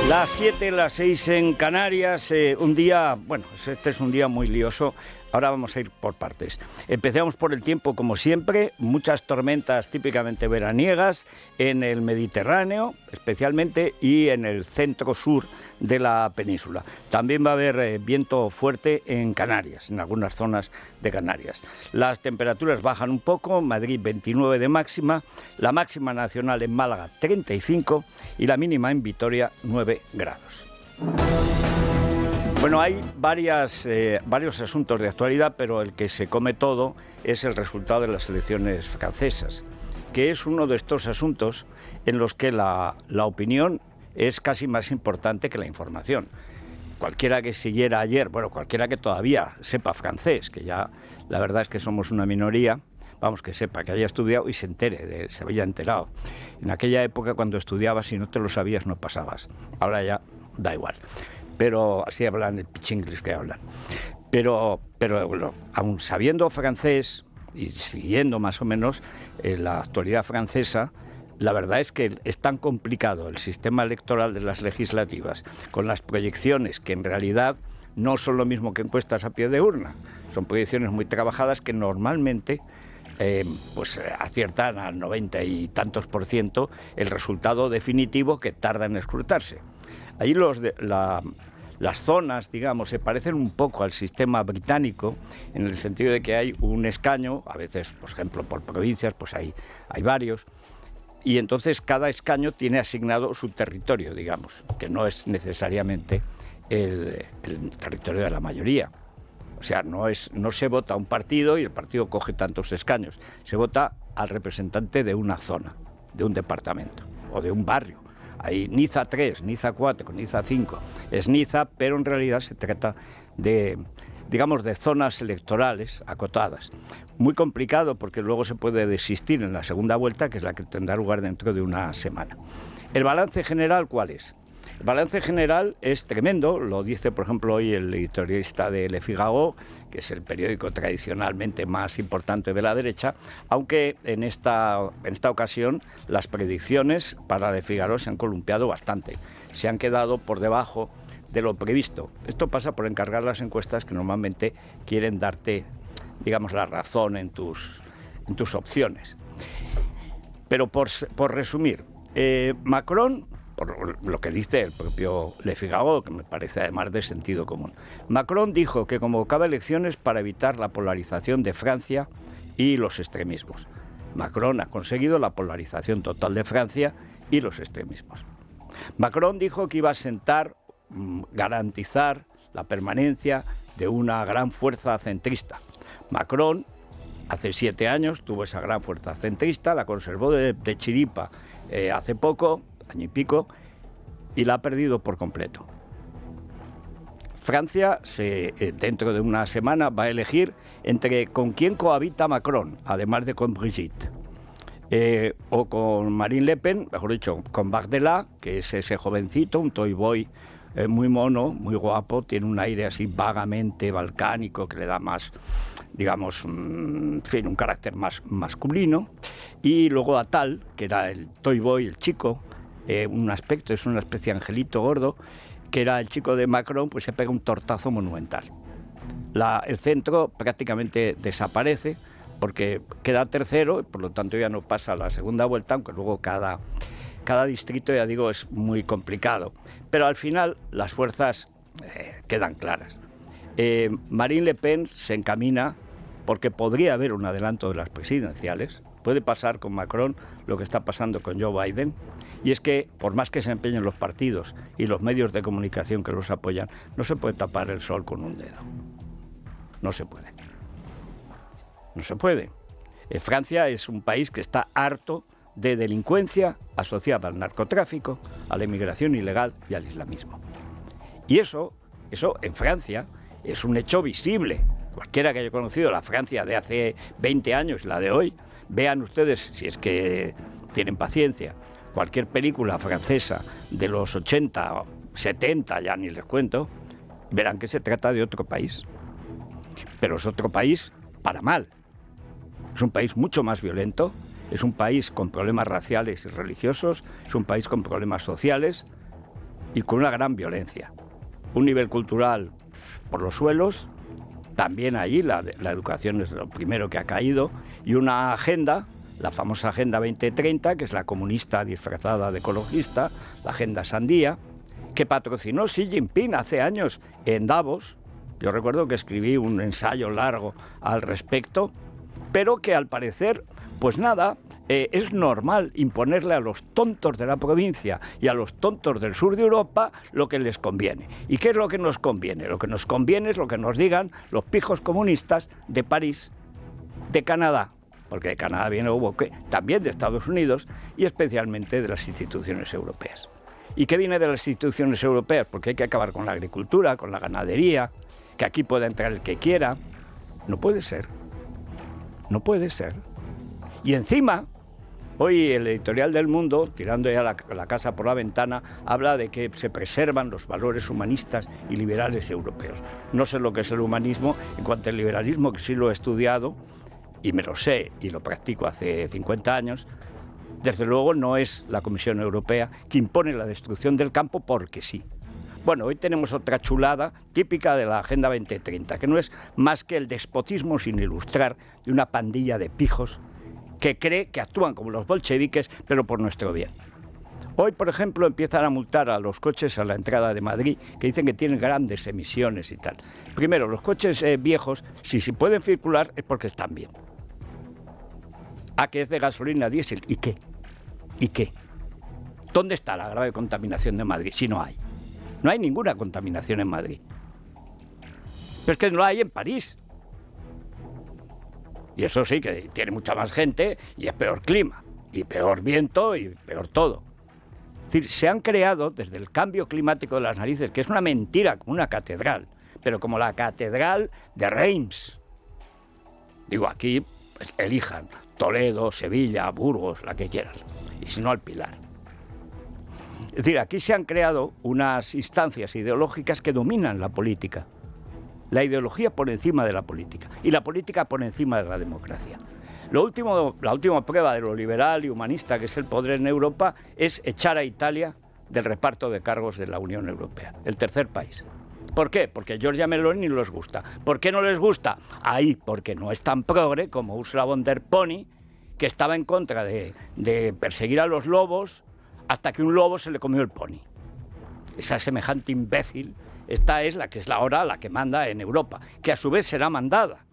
Las 7, las 6 en Canarias, un día, bueno, este es un día muy lioso. Ahora vamos a ir por partes. Empecemos por el tiempo, como siempre, muchas tormentas típicamente veraniegas en el Mediterráneo, especialmente, y en el centro-sur de la península. También va a haber viento fuerte en Canarias, en algunas zonas de Canarias. Las temperaturas bajan un poco, Madrid 29 de máxima, la máxima nacional en Málaga 35 y la mínima en Vitoria 9 grados. Bueno, hay varios asuntos de actualidad, pero el que se come todo es el resultado de las elecciones francesas, que es uno de estos asuntos en los que la opinión es casi más importante que la información. Cualquiera que siguiera ayer, bueno, cualquiera que todavía sepa francés, que ya la verdad es que somos una minoría, vamos, que sepa, que haya estudiado y se entere, se había enterado. En aquella época, cuando estudiabas, si no te lo sabías, no pasabas. Ahora ya da igual. Pero así hablan el pichinglis que hablan. Pero bueno, aún sabiendo francés y siguiendo más o menos la actualidad francesa, la verdad es que es tan complicado el sistema electoral de las legislativas, con las proyecciones que en realidad no son lo mismo que encuestas a pie de urna, son proyecciones muy trabajadas que normalmente aciertan al 90 y tantos % el resultado definitivo que tarda en escrutarse. Ahí las zonas, digamos, se parecen un poco al sistema británico en el sentido de que hay un escaño, a veces, por ejemplo, por provincias, pues hay varios, y entonces cada escaño tiene asignado su territorio, digamos, que no es necesariamente el territorio de la mayoría. O sea, no se vota a un partido y el partido coge tantos escaños, se vota al representante de una zona, de un departamento o de un barrio. Hay Niza 3, Niza 4, Niza 5. Es Niza, pero en realidad se trata de, digamos, de zonas electorales acotadas. Muy complicado porque luego se puede desistir en la segunda vuelta, que es la que tendrá lugar dentro de una semana. ¿El balance general cuál es? El balance general es tremendo, lo dice, por ejemplo, hoy el editorialista de Le Figaro, que es el periódico tradicionalmente más importante de la derecha, aunque en esta ocasión las predicciones para Le Figaro se han columpiado bastante, se han quedado por debajo de lo previsto. Esto pasa por encargar las encuestas que normalmente quieren darte, digamos, la razón en tus opciones. Pero por resumir, Macron, por lo que dice el propio Le Figaro, que me parece además de sentido común. Macron dijo que convocaba elecciones para evitar la polarización de Francia y los extremismos. Macron ha conseguido la polarización total de Francia y los extremismos. Macron dijo que iba a garantizar la permanencia de una gran fuerza centrista. Macron, hace 7 años, tuvo esa gran fuerza centrista, la conservó de chiripa hace poco, año y pico, y la ha perdido por completo. Francia, dentro de una semana, va a elegir entre con quién cohabita Macron, además de con Brigitte, o con Marine Le Pen, mejor dicho, con Bardella, que es ese jovencito, un toy boy muy mono, muy guapo, tiene un aire así vagamente balcánico que le da más, digamos, un carácter más masculino, y luego Attal, que era el toy boy, el chico, un aspecto, es una especie de angelito gordo, que era el chico de Macron, pues se pega un tortazo monumental. El centro prácticamente desaparece porque queda tercero, y por lo tanto ya no pasa a la segunda vuelta, aunque luego cada distrito, ya digo, es muy complicado. Pero al final las fuerzas quedan claras. Marine Le Pen se encamina porque podría haber un adelanto de las presidenciales. Puede pasar con Macron lo que está pasando con Joe Biden, y es que por más que se empeñen los partidos y los medios de comunicación que los apoyan, no se puede tapar el sol con un dedo. No se puede. No se puede. Francia es un país que está harto de delincuencia asociada al narcotráfico, a la inmigración ilegal y al islamismo. Y eso en Francia es un hecho visible. Cualquiera que haya conocido la Francia de hace 20 años y la de hoy, vean ustedes, si es que tienen paciencia, cualquier película francesa de los 80, 70, ya ni les cuento, verán que se trata de otro país. Pero es otro país para mal. Es un país mucho más violento, es un país con problemas raciales y religiosos, es un país con problemas sociales, y con una gran violencia. Un nivel cultural por los suelos, también allí la educación es lo primero que ha caído, y una agenda, la famosa Agenda 2030, que es la comunista disfrazada de ecologista, la Agenda Sandía, que patrocinó Xi Jinping hace años en Davos. Yo recuerdo que escribí un ensayo largo al respecto, pero que al parecer, pues nada, es normal imponerle a los tontos de la provincia y a los tontos del sur de Europa lo que les conviene. ¿Y qué es lo que nos conviene? Lo que nos conviene es lo que nos digan los pijos comunistas de París, de Canadá, porque de Canadá viene también de Estados Unidos y especialmente de las instituciones europeas. ¿Y qué viene de las instituciones europeas? Porque hay que acabar con la agricultura, con la ganadería, que aquí pueda entrar el que quiera. No puede ser. No puede ser. Y encima, hoy el editorial del Mundo, tirando ya la casa por la ventana, habla de que se preservan los valores humanistas y liberales europeos. No sé lo que es el humanismo, en cuanto al liberalismo, que sí lo he estudiado, y me lo sé, y lo practico hace 50 años, desde luego no es la Comisión Europea que impone la destrucción del campo porque sí. Bueno, hoy tenemos otra chulada típica de la Agenda 2030, que no es más que el despotismo sin ilustrar de una pandilla de pijos que cree que actúan como los bolcheviques, pero por nuestro bien. Hoy, por ejemplo, empiezan a multar a los coches a la entrada de Madrid, que dicen que tienen grandes emisiones y tal. Primero, los coches viejos, si pueden circular, es porque están bien. Que es de gasolina diésel. ¿Y qué? ¿Y qué? ¿Dónde está la grave contaminación de Madrid? Si no hay. No hay ninguna contaminación en Madrid. Pero es que no la hay en París. Y eso sí, que tiene mucha más gente y es peor clima, y peor viento y peor todo. Es decir, se han creado desde el cambio climático de las narices, que es una mentira como una catedral, pero como la catedral de Reims. Digo, aquí pues, elijan Toledo, Sevilla, Burgos, la que quieran, y si no al Pilar. Es decir, aquí se han creado unas instancias ideológicas que dominan la política. La ideología por encima de la política y la política por encima de la democracia. La última prueba de lo liberal y humanista que es el poder en Europa es echar a Italia del reparto de cargos de la Unión Europea, el tercer país. ¿Por qué? Porque Giorgia Meloni no les gusta. ¿Por qué no les gusta? Porque no es tan progre como Ursula von der Pony, que estaba en contra de perseguir a los lobos hasta que un lobo se le comió el pony. Esa semejante imbécil. Esta es la que es ahora la que manda en Europa, que a su vez será mandada.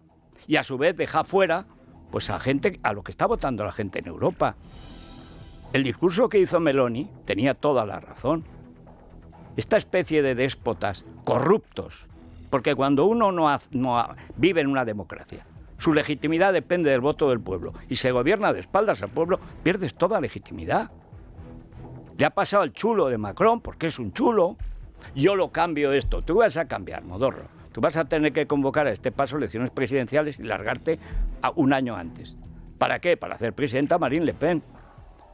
Y a su vez deja fuera pues, a lo que está votando la gente en Europa. El discurso que hizo Meloni tenía toda la razón. Esta especie de déspotas corruptos, porque cuando uno no vive en una democracia, su legitimidad depende del voto del pueblo, y se gobierna de espaldas al pueblo, pierdes toda legitimidad. Le ha pasado al chulo de Macron, porque es un chulo. Yo lo cambio esto. Tú vas a cambiar, modorro. Tú vas a tener que convocar a este paso elecciones presidenciales y largarte un año antes. ¿Para qué? Para hacer presidenta a Marine Le Pen.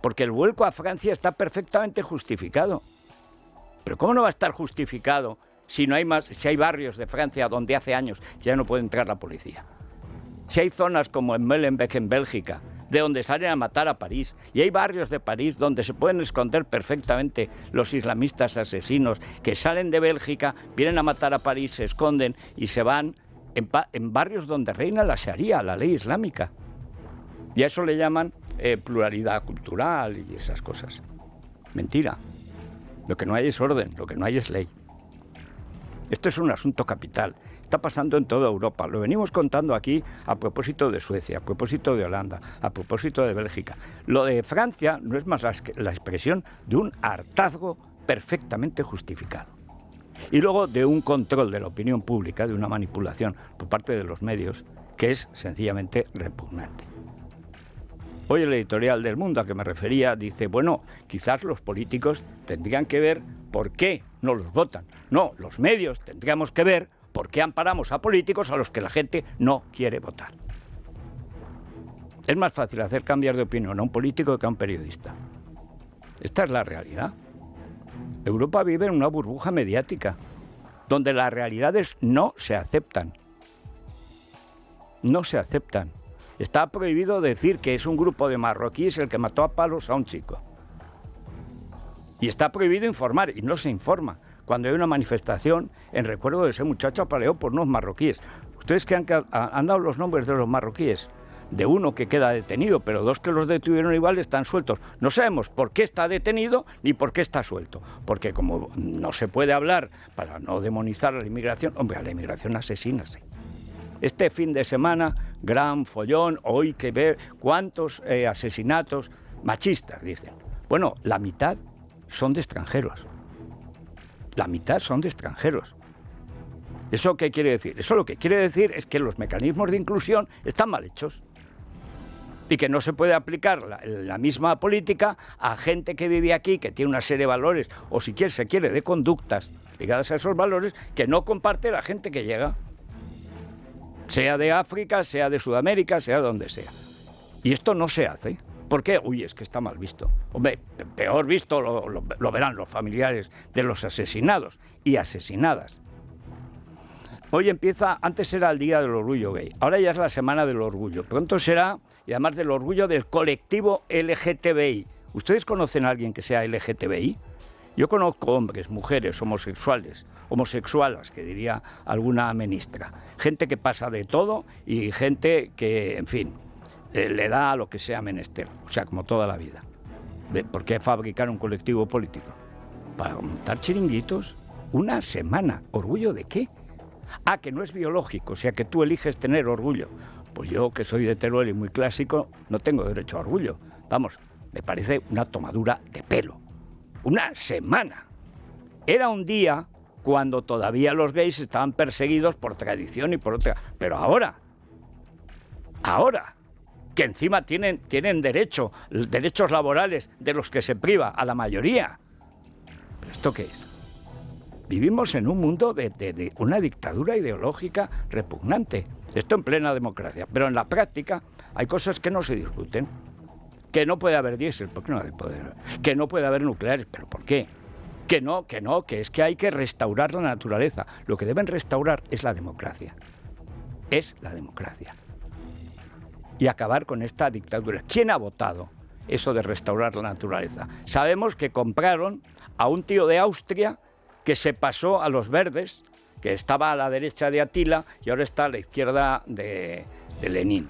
Porque el vuelco a Francia está perfectamente justificado. Pero ¿cómo no va a estar justificado si hay barrios de Francia donde hace años ya no puede entrar la policía? Si hay zonas como en Molenbeek, en Bélgica, de donde salen a matar a París, y hay barrios de París donde se pueden esconder perfectamente los islamistas asesinos que salen de Bélgica, vienen a matar a París, se esconden y se van en barrios donde reina la Sharia, la ley islámica. Y a eso le llaman pluralidad cultural y esas cosas. Mentira. Lo que no hay es orden, lo que no hay es ley. Esto es un asunto capital. Está pasando en toda Europa. Lo venimos contando aquí a propósito de Suecia, a propósito de Holanda, a propósito de Bélgica. Lo de Francia no es más la expresión de un hartazgo perfectamente justificado. Y luego de un control de la opinión pública, de una manipulación por parte de los medios, que es sencillamente repugnante. Hoy el editorial del Mundo a que me refería dice, bueno, quizás los políticos tendrían que ver por qué no los votan. No, los medios tendríamos que ver por qué amparamos a políticos a los que la gente no quiere votar. Es más fácil hacer cambiar de opinión a un político que a un periodista. Esta es la realidad. Europa vive en una burbuja mediática, donde las realidades no se aceptan. No se aceptan. Está prohibido decir que es un grupo de marroquíes el que mató a palos a un chico. Y está prohibido informar, y no se informa. Cuando hay una manifestación en recuerdo de ese muchacho apaleado por unos marroquíes. ¿Ustedes creen que han dado los nombres de los marroquíes? De uno que queda detenido, pero dos que los detuvieron igual están sueltos. No sabemos por qué está detenido ni por qué está suelto. Porque como no se puede hablar para no demonizar a la inmigración, hombre, a la inmigración asesínase. Este fin de semana, gran follón, hoy que ver cuántos asesinatos machistas, dicen. Bueno, la mitad son de extranjeros. La mitad son de extranjeros. ¿Eso qué quiere decir? Eso lo que quiere decir es que los mecanismos de inclusión están mal hechos y que no se puede aplicar la misma política a gente que vive aquí, que tiene una serie de valores, o si se quiere, de conductas ligadas a esos valores, que no comparte la gente que llega, sea de África, sea de Sudamérica, sea de donde sea. Y esto no se hace. ¿Por qué? Uy, es que está mal visto. Hombre, peor visto lo verán los familiares de los asesinados y asesinadas. Hoy empieza, antes era el Día del Orgullo Gay, ahora ya es la Semana del Orgullo. Pronto será, y además del orgullo del colectivo LGTBI. ¿Ustedes conocen a alguien que sea LGTBI? Yo conozco hombres, mujeres, homosexuales, que diría alguna ministra. Gente que pasa de todo y gente que, en fin, le da a lo que sea menester. O sea, como toda la vida. ¿Por qué fabricar un colectivo político? Para montar chiringuitos. Una semana. ¿Orgullo de qué? Ah, que no es biológico, o sea que tú eliges tener orgullo. Pues yo, que soy de Teruel y muy clásico, no tengo derecho a orgullo. Vamos, me parece una tomadura de pelo. Una semana. Era un día cuando todavía los gays estaban perseguidos por tradición y por otra. Pero ahora, que encima tienen derechos laborales de los que se priva a la mayoría. ¿Pero esto qué es? Vivimos en un mundo de una dictadura ideológica repugnante. Esto en plena democracia. Pero en la práctica hay cosas que no se discuten. Que no puede haber diésel, ¿por qué no hay poder? Que no puede haber nucleares, ¿pero por qué? Que es que hay que restaurar la naturaleza. Lo que deben restaurar es la democracia. Es la democracia. Y acabar con esta dictadura. ¿Quién ha votado eso de restaurar la naturaleza? Sabemos que compraron a un tío de Austria que se pasó a los verdes, que estaba a la derecha de Atila y ahora está a la izquierda de Lenin.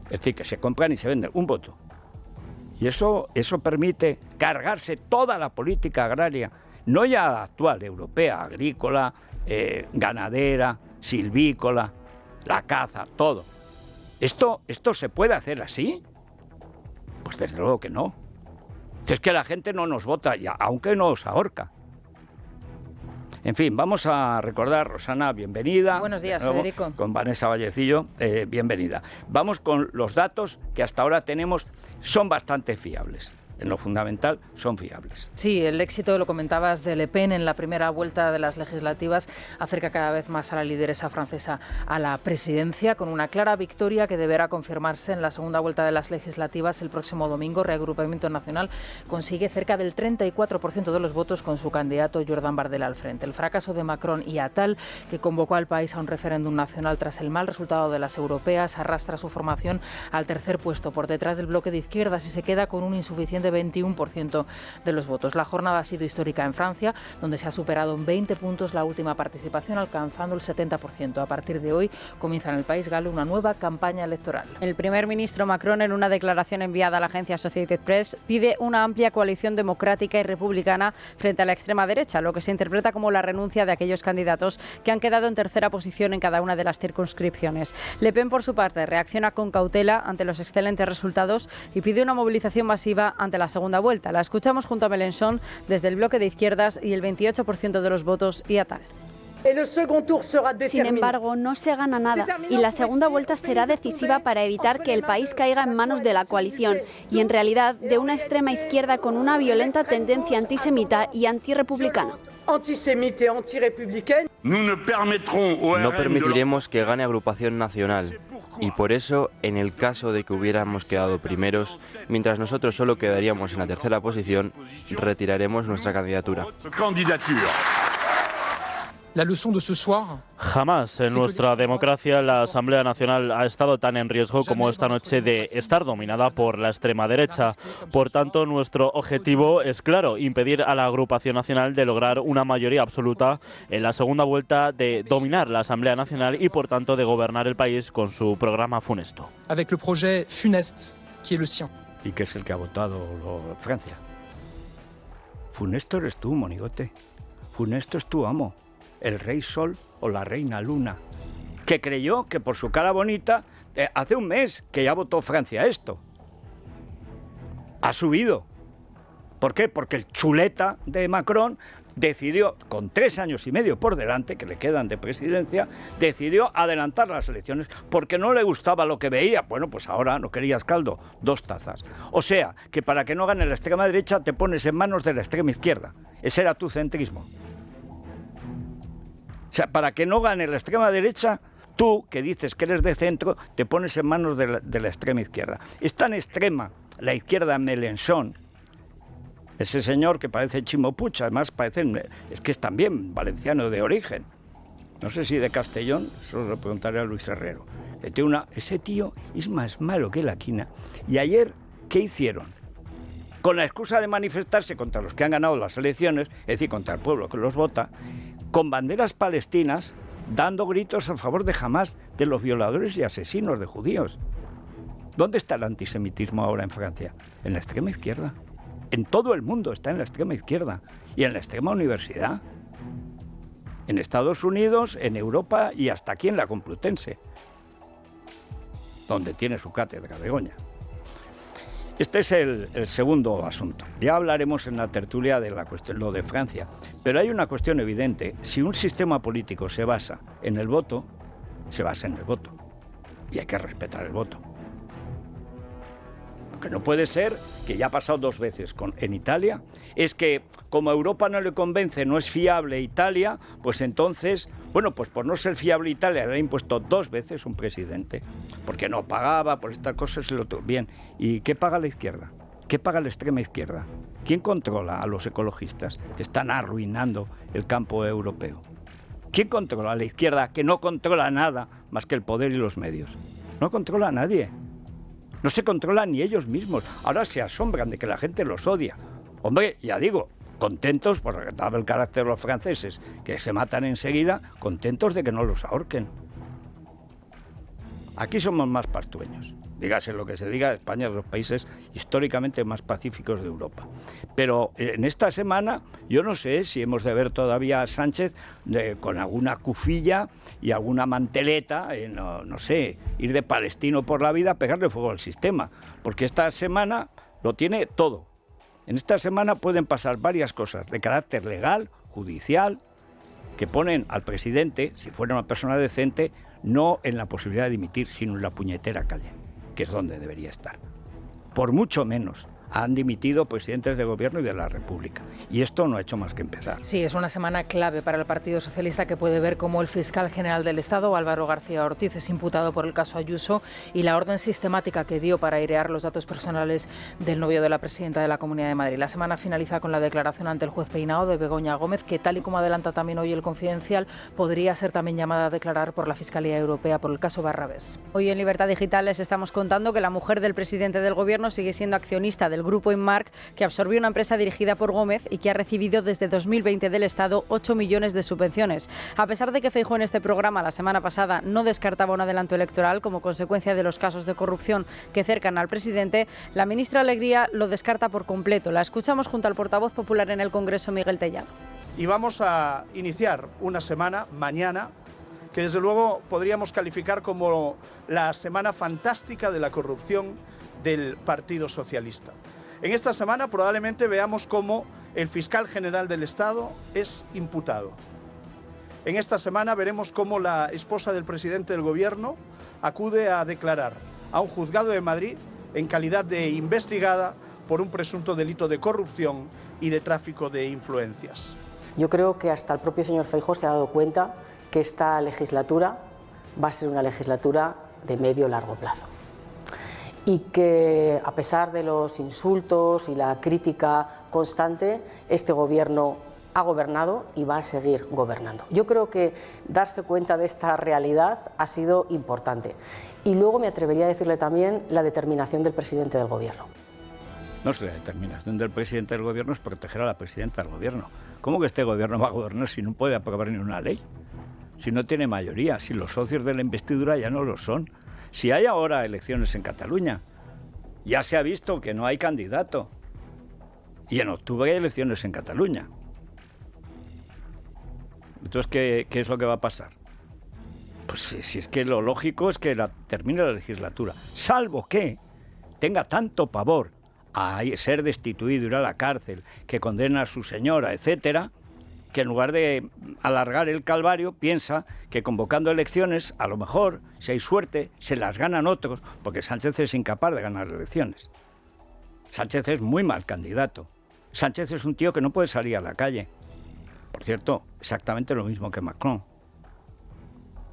Es decir, que se compran y se venden un voto. Y eso permite cargarse toda la política agraria, no ya la actual, europea, agrícola, ganadera, silvícola, la caza, todo. ¿Esto se puede hacer así? Pues desde luego que no. Es que la gente no nos vota, ya, aunque nos ahorca. En fin, vamos a recordar, Rosana, bienvenida. Buenos días, nuevo, Federico. Con Vanessa Vallecillo, bienvenida. Vamos con los datos que hasta ahora tenemos, son bastante fiables. En lo fundamental, son fiables. Sí, el éxito, lo comentabas, de Le Pen en la primera vuelta de las legislativas acerca cada vez más a la lideresa francesa a la presidencia, con una clara victoria que deberá confirmarse en la segunda vuelta de las legislativas el próximo domingo. Reagrupamiento Nacional consigue cerca del 34% de los votos con su candidato Jordan Bardella al frente. El fracaso de Macron y Attal, que convocó al país a un referéndum nacional tras el mal resultado de las europeas, arrastra su formación al tercer puesto, por detrás del bloque de izquierdas, y se queda con un insuficiente 21% de los votos. La jornada ha sido histórica en Francia, donde se ha superado en 20 puntos la última participación, alcanzando el 70%. A partir de hoy comienza en el país galo una nueva campaña electoral. El primer ministro Macron, en una declaración enviada a la agencia Associated Press, pide una amplia coalición democrática y republicana frente a la extrema derecha, lo que se interpreta como la renuncia de aquellos candidatos que han quedado en tercera posición en cada una de las circunscripciones. Le Pen, por su parte, reacciona con cautela ante los excelentes resultados y pide una movilización masiva ante la segunda vuelta. La escuchamos junto a Mélenchon desde el bloque de izquierdas y el 28% de los votos y Attal. Sin embargo, no se gana nada y la segunda vuelta será decisiva para evitar que el país caiga en manos de la coalición y, en realidad, de una extrema izquierda con una violenta tendencia antisemita y antirrepublicana. No permitiremos que gane Agrupación Nacional y por eso, en el caso de que hubiéramos quedado primeros, mientras nosotros solo quedaríamos en la tercera posición, retiraremos nuestra candidatura. Jamás en nuestra democracia la Asamblea Nacional ha estado tan en riesgo como esta noche de estar dominada por la extrema derecha. Por tanto, nuestro objetivo es claro, impedir a la agrupación nacional de lograr una mayoría absoluta en la segunda vuelta, de dominar la Asamblea Nacional y, por tanto, de gobernar el país con su programa funesto. Avec le projet funeste, qui est le sien. ¿Y qué es el que ha votado Francia? Funesto eres tú, monigote. Funesto es tu amo, el rey Sol o la reina Luna, que creyó que por su cara bonita, hace un mes que ya votó Francia esto. Ha subido. ¿Por qué? Porque el chuleta de Macron decidió, con 3 años y medio por delante, que le quedan de presidencia, decidió adelantar las elecciones porque no le gustaba lo que veía. Bueno, pues ahora no querías caldo, 2 tazas. O sea, que para que no gane la extrema derecha te pones en manos de la extrema izquierda. Ese era tu centrismo. O sea, para que no gane la extrema derecha, tú, que dices que eres de centro, te pones en manos de la extrema izquierda. Es tan extrema la izquierda Mélenchon, ese señor que parece Chimo Puig, además es que es también valenciano de origen. No sé si de Castellón, eso lo preguntaré a Luis Herrero. Ese tío es más malo que la quina. Y ayer, ¿qué hicieron? Con la excusa de manifestarse contra los que han ganado las elecciones, es decir, contra el pueblo que los vota, con banderas palestinas, dando gritos a favor de Hamás, de los violadores y asesinos de judíos. ¿Dónde está el antisemitismo ahora en Francia? En la extrema izquierda. En todo el mundo está en la extrema izquierda y en la extrema universidad. En Estados Unidos, en Europa y hasta aquí en la Complutense, donde tiene su cátedra Begoña. Este es el segundo asunto. Ya hablaremos en la tertulia de la cuestión, lo de Francia. Pero hay una cuestión evidente. Si un sistema político se basa en el voto, se basa en el voto. Y hay que respetar el voto. Lo que no puede ser, que ya ha pasado 2 veces en Italia, es que como a Europa no le convence, no es fiable Italia, pues entonces, bueno, pues por no ser fiable Italia le ha impuesto 2 veces un presidente, porque no pagaba, por estas cosas y lo otro. Bien, ¿y qué paga la izquierda? ¿Qué paga la extrema izquierda? ¿Quién controla a los ecologistas que están arruinando el campo europeo? ¿Quién controla a la izquierda que no controla nada más que el poder y los medios? No controla a nadie. No se controlan ni ellos mismos. Ahora se asombran de que la gente los odia. Hombre, ya digo, contentos, por dado el carácter de los franceses, que se matan enseguida, contentos de que no los ahorquen. Aquí somos más pastueños. Dígase lo que se diga, España es de los países históricamente más pacíficos de Europa. Pero en esta semana, yo no sé si hemos de ver todavía a Sánchez con alguna cufilla y alguna manteleta, no sé, ir de palestino por la vida, pegarle fuego al sistema. Porque esta semana lo tiene todo. En esta semana pueden pasar varias cosas de carácter legal, judicial, que ponen al presidente, si fuera una persona decente, no en la posibilidad de dimitir, sino en la puñetera calle, que es donde debería estar. Por mucho menos han dimitido presidentes de gobierno y de la República. Y esto no ha hecho más que empezar. Sí, es una semana clave para el Partido Socialista, que puede ver cómo el fiscal general del Estado, Álvaro García Ortiz, es imputado por el caso Ayuso, y la orden sistemática que dio para airear los datos personales del novio de la presidenta de la Comunidad de Madrid. La semana finaliza con la declaración ante el juez Peinado de Begoña Gómez, que, tal y como adelanta también hoy el Confidencial, podría ser también llamada a declarar por la Fiscalía Europea por el caso Barrabés. Hoy en Libertad Digital les estamos contando que la mujer del presidente del Gobierno sigue siendo accionista del grupo Inmark, que absorbió una empresa dirigida por Gómez y que ha recibido desde 2020 del Estado 8 millones de subvenciones. A pesar de que Feijóo en este programa la semana pasada no descartaba un adelanto electoral como consecuencia de los casos de corrupción que cercan al presidente, la ministra Alegría lo descarta por completo. La escuchamos junto al portavoz popular en el Congreso, Miguel Tellado. Y vamos a iniciar una semana, mañana, que desde luego podríamos calificar como la semana fantástica de la corrupción del Partido Socialista. En esta semana probablemente veamos cómo el fiscal general del Estado es imputado. En esta semana veremos cómo la esposa del presidente del Gobierno acude a declarar a un juzgado de Madrid en calidad de investigada por un presunto delito de corrupción y de tráfico de influencias. Yo creo que hasta el propio señor Feijóo se ha dado cuenta que esta legislatura va a ser una legislatura de medio-largo plazo. Y que, a pesar de los insultos y la crítica constante, este Gobierno ha gobernado y va a seguir gobernando. Yo creo que darse cuenta de esta realidad ha sido importante. Y luego me atrevería a decirle también la determinación del presidente del Gobierno. No sé, la determinación del presidente del Gobierno es proteger a la presidenta del Gobierno. ¿Cómo que este Gobierno va a gobernar si no puede aprobar ni una ley? Si no tiene mayoría, si los socios de la investidura ya no lo son. Si hay ahora elecciones en Cataluña, ya se ha visto que no hay candidato. Y en octubre hay elecciones en Cataluña. Entonces, ¿qué es lo que va a pasar? Pues si es que lo lógico es que termine la legislatura, salvo que tenga tanto pavor a ser destituido, ir a la cárcel, que condena a su señora, etcétera, que en lugar de alargar el calvario, piensa que convocando elecciones, a lo mejor, si hay suerte, se las ganan otros, porque Sánchez es incapaz de ganar elecciones. Sánchez es muy mal candidato. Sánchez es un tío que no puede salir a la calle. Por cierto, exactamente lo mismo que Macron.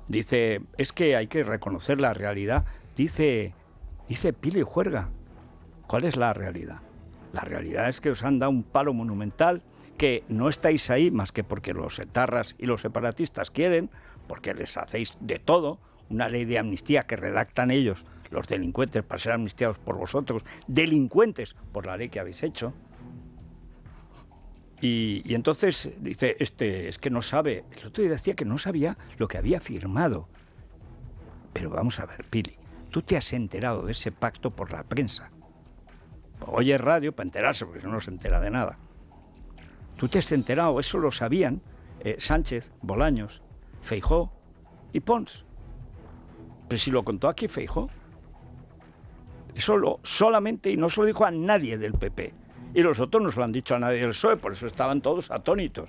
Dice, es que hay que reconocer la realidad. Dice Pili Juerga. ¿Cuál es la realidad? La realidad es que os han dado un palo monumental, que no estáis ahí más que porque los etarras y los separatistas quieren, porque les hacéis de todo, una ley de amnistía que redactan ellos, los delincuentes, para ser amnistiados por vosotros, delincuentes por la ley que habéis hecho. Y entonces dice, es que no sabe, el otro día decía que no sabía lo que había firmado. Pero vamos a ver, Pili, tú te has enterado de ese pacto por la prensa. Oye radio para enterarse, porque si no se entera de nada. Tú te has enterado, eso lo sabían Sánchez, Bolaños, Feijóo y Pons. Pero si lo contó aquí Feijóo. Eso solamente, y no se lo dijo a nadie del PP. Y los otros no se lo han dicho a nadie del PSOE, por eso estaban todos atónitos.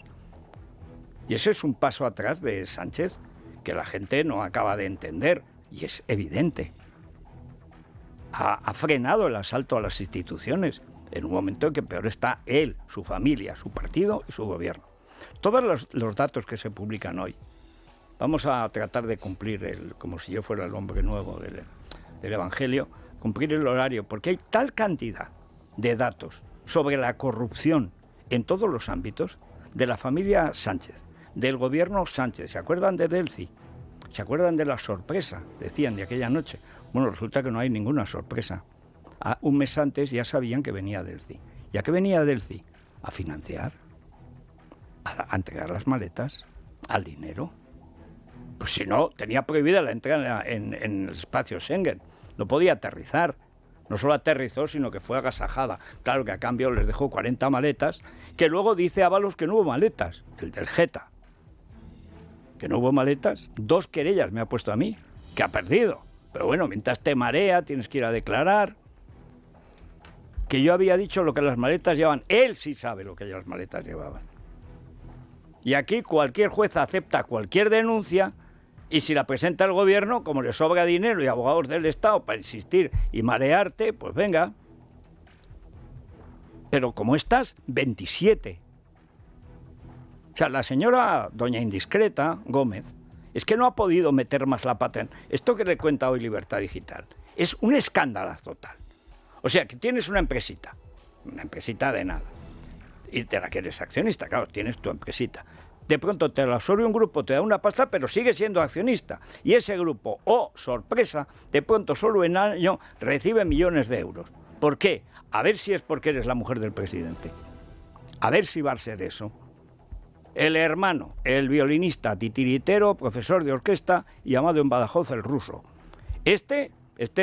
Y ese es un paso atrás de Sánchez que la gente no acaba de entender, y es evidente. Ha frenado el asalto a las instituciones en un momento en que peor está él, su familia, su partido y su gobierno. Todos los datos que se publican hoy, vamos a tratar de cumplir, como si yo fuera el hombre nuevo del Evangelio, cumplir el horario, porque hay tal cantidad de datos sobre la corrupción en todos los ámbitos de la familia Sánchez, del gobierno Sánchez. ¿Se acuerdan de Delcy? ¿Se acuerdan de la sorpresa? Decían de aquella noche. Bueno, resulta que no hay ninguna sorpresa. Un mes antes ya sabían que venía Delcy. ¿Y a qué venía Delcy? A financiar, a entregar las maletas, al dinero. Pues si no, tenía prohibida la entrada en el espacio Schengen. No podía aterrizar. No solo aterrizó, sino que fue agasajada. Claro que a cambio les dejó 40 maletas, que luego dice Ábalos que no hubo maletas, el del Geta. Que no hubo maletas, 2 querellas me ha puesto a mí, que ha perdido. Pero bueno, mientras te marea, tienes que ir a declarar. Que yo había dicho lo que las maletas llevaban. Él sí sabe lo que las maletas llevaban. Y aquí cualquier juez acepta cualquier denuncia, y si la presenta el gobierno, como le sobra dinero y abogados del Estado para insistir y marearte, pues venga. Pero como estas, 27. O sea, la señora doña Indiscreta, Gómez, es que no ha podido meter más la pata en esto que le cuenta hoy Libertad Digital. Es un escándalo total. O sea, que tienes una empresita de nada, y te la quieres accionista, claro, tienes tu empresita. De pronto te la absorbe un grupo, te da una pasta, pero sigue siendo accionista. Y ese grupo, sorpresa, de pronto solo en año recibe millones de euros. ¿Por qué? A ver si es porque eres la mujer del presidente. A ver si va a ser eso. El hermano, el violinista titiritero, profesor de orquesta, llamado en Badajoz el ruso. Este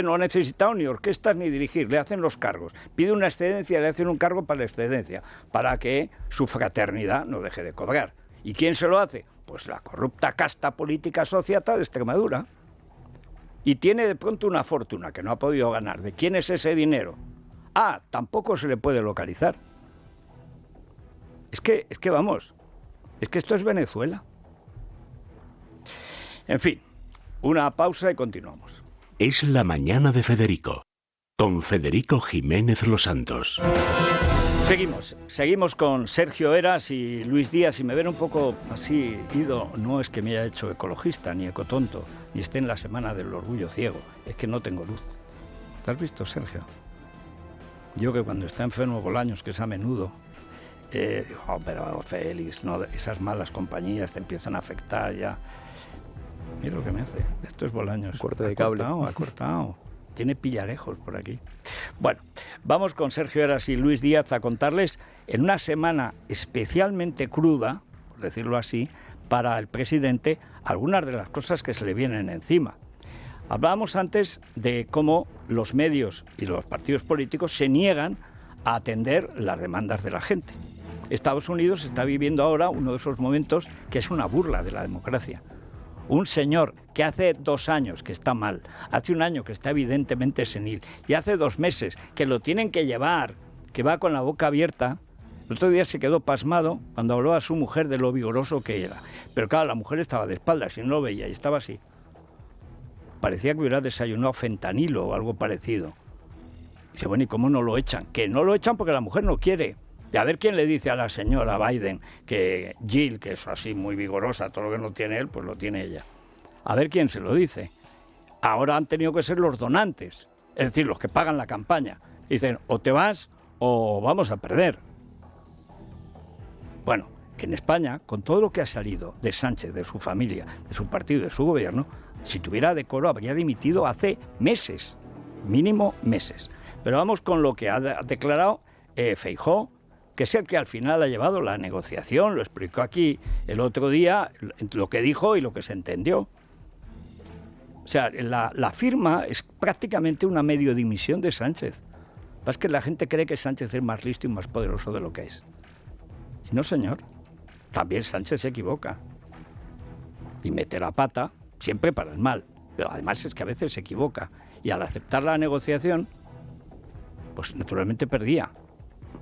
no ha necesitado ni orquestas ni dirigir, le hacen los cargos. Pide una excedencia, le hacen un cargo para la excedencia, para que su fraternidad no deje de cobrar. ¿Y quién se lo hace? Pues la corrupta casta política asociata de Extremadura. Y tiene de pronto una fortuna que no ha podido ganar. ¿De quién es ese dinero? Tampoco se le puede localizar. Es que vamos, es que esto es Venezuela. En fin, una pausa y continuamos. Es la mañana de Federico, con Federico Jiménez Los Santos. Seguimos con Sergio Eras y Luis Díaz, y me ven un poco así ido. No es que me haya hecho ecologista, ni ecotonto, ni esté en la semana del orgullo ciego, es que no tengo luz. ¿Te has visto, Sergio? Yo que cuando está enfermo Bolaños, que es a menudo, Pero Félix, no, esas malas compañías te empiezan a afectar ya. Mira lo que me hace. Esto es Bolaños. Corte de cable. Ha cortado. Tiene pillarejos por aquí. Bueno, vamos con Sergio Heras y Luis Díaz a contarles en una semana especialmente cruda, por decirlo así, para el presidente, algunas de las cosas que se le vienen encima. Hablábamos antes de cómo los medios y los partidos políticos se niegan a atender las demandas de la gente. Estados Unidos está viviendo ahora uno de esos momentos que es una burla de la democracia. Un señor que hace 2 años que está mal, hace 1 año que está evidentemente senil y hace 2 meses que lo tienen que llevar, que va con la boca abierta, el otro día se quedó pasmado cuando habló a su mujer de lo vigoroso que era. Pero claro, la mujer estaba de espaldas y no lo veía y estaba así. Parecía que hubiera desayunado fentanilo o algo parecido. Y dice, bueno, ¿y cómo no lo echan? Que no lo echan porque la mujer no quiere. Y a ver quién le dice a la señora Biden que Jill, que es así muy vigorosa, todo lo que no tiene él, pues lo tiene ella. A ver quién se lo dice. Ahora han tenido que ser los donantes, es decir, los que pagan la campaña. Dicen, o te vas o vamos a perder. Bueno, en España, con todo lo que ha salido de Sánchez, de su familia, de su partido, de su gobierno, si tuviera decoro habría dimitido hace meses, mínimo meses. Pero vamos con lo que ha declarado Feijóo, que es el que al final ha llevado la negociación, lo explicó aquí el otro día, lo que dijo y lo que se entendió. O sea, la firma es prácticamente una medio dimisión de Sánchez. Es que la gente cree que Sánchez es más listo y más poderoso de lo que es. Y no, señor. También Sánchez se equivoca. Y mete la pata, siempre para el mal. Pero además es que a veces se equivoca. Y al aceptar la negociación, pues naturalmente perdía.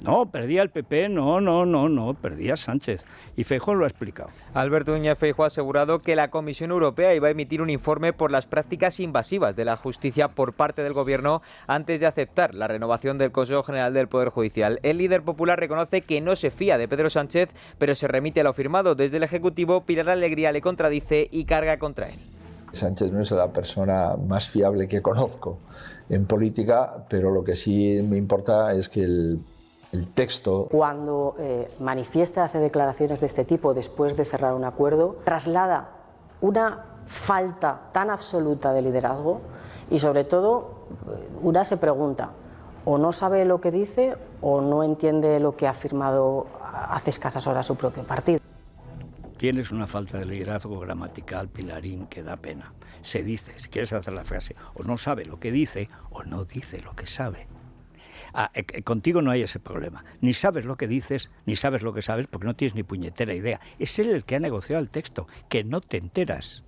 No, perdía el PP, no, perdía Sánchez. Y Feijóo lo ha explicado. Alberto Núñez Feijóo ha asegurado que la Comisión Europea iba a emitir un informe por las prácticas invasivas de la justicia por parte del Gobierno antes de aceptar la renovación del Consejo General del Poder Judicial. El líder popular reconoce que no se fía de Pedro Sánchez, pero se remite a lo firmado. Desde el Ejecutivo, Pilar Alegría le contradice y carga contra él. Sánchez no es la persona más fiable que conozco en política, pero lo que sí me importa es que el texto. Cuando manifiesta, hace declaraciones de este tipo después de cerrar un acuerdo, traslada una falta tan absoluta de liderazgo y sobre todo una se pregunta, o no sabe lo que dice o no entiende lo que ha firmado hace escasas horas su propio partido. Tienes una falta de liderazgo gramatical, Pilarín, que da pena. Se dice, si quieres hacer la frase, o no sabe lo que dice o no dice lo que sabe. Contigo no hay ese problema. Ni sabes lo que dices, ni sabes lo que sabes, porque no tienes ni puñetera idea. Es él el que ha negociado el texto, que no te enteras.